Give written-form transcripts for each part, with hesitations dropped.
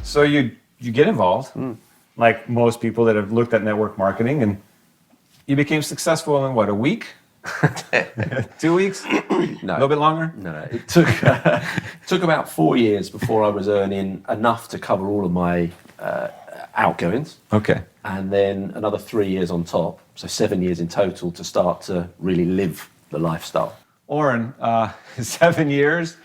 So you get involved, like most people that have looked at network marketing, and you became successful in what, a week? 2 weeks? No. A little bit longer? No. It took about 4 years before I was earning enough to cover all of my outgoings. Okay. And then another 3 years on top, so 7 years in total to start to really live the lifestyle. Oren, 7 years.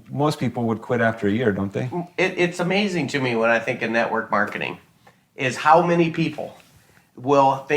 Most people would quit after a year, don't they? It's amazing to me when I think of network marketing is how many people will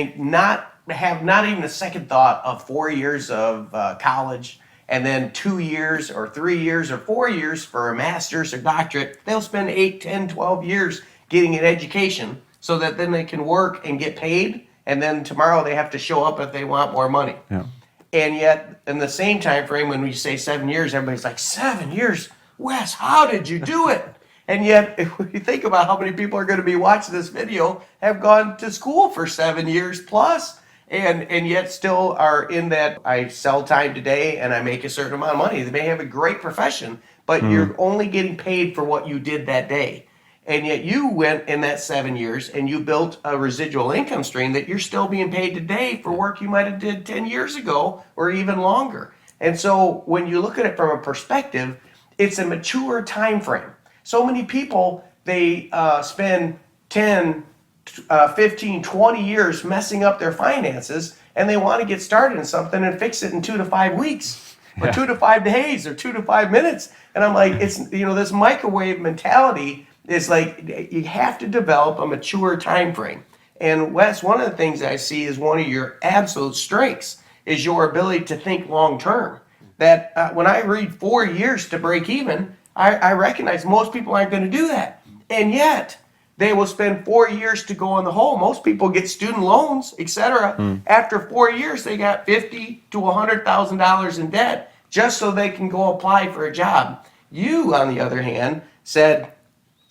have not even a second thought of 4 years of college and then 2 years or 3 years or 4 years for a master's or doctorate. They'll spend 8, 10, 12 years getting an education so that then they can work and get paid, and then tomorrow they have to show up if they want more money. Yeah. And yet, in the same time frame, when we say 7 years, everybody's like, 7 years? Wes, how did you do it? And yet, if you think about how many people are going to be watching this video, have gone to school for 7 years plus, and yet still are in that, I sell time today and I make a certain amount of money. They may have a great profession, but you're only getting paid for what you did that day. And yet you went in that 7 years and you built a residual income stream that you're still being paid today for work you might have did 10 years ago or even longer. And so when you look at it from a perspective, it's a mature time frame. So many people, they spend 10, 15, 20 years messing up their finances, and they want to get started in something and fix it in 2 to 5 weeks or 2 to 5 days or 2 to 5 minutes. And I'm like, it's, this microwave mentality is like, you have to develop a mature time frame. And Wes, one of the things I see is one of your absolute strengths is your ability to think long term. That when I read 4 years to break even, I recognize most people aren't going to do that. And yet, they will spend 4 years to go in the hole. Most people get student loans, etc. After 4 years, they got $50,000 to $100,000 in debt just so they can go apply for a job. You, on the other hand, said,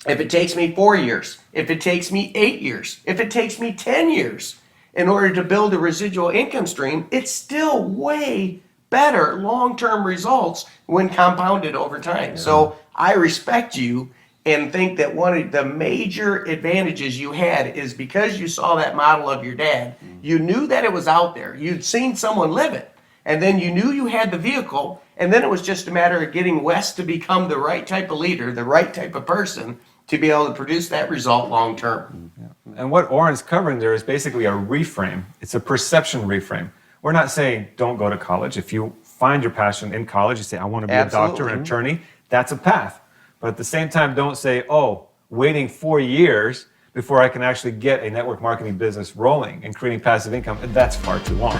if it takes me 4 years, if it takes me 8 years, if it takes me 10 years in order to build a residual income stream, it's still way better long-term results when compounded over time. So I respect you and think that one of the major advantages you had is because you saw that model of your dad, you knew that it was out there. You'd seen someone live it. And then you knew you had the vehicle. And then it was just a matter of getting Wes to become the right type of leader, the right type of person to be able to produce that result long term. And what Oren's covering there is basically a reframe. It's a perception reframe. We're not saying don't go to college. If you find your passion in college, you say, I want to be a doctor, an attorney, that's a path. But at the same time, don't say, waiting 4 years before I can actually get a network marketing business rolling and creating passive income, that's far too long.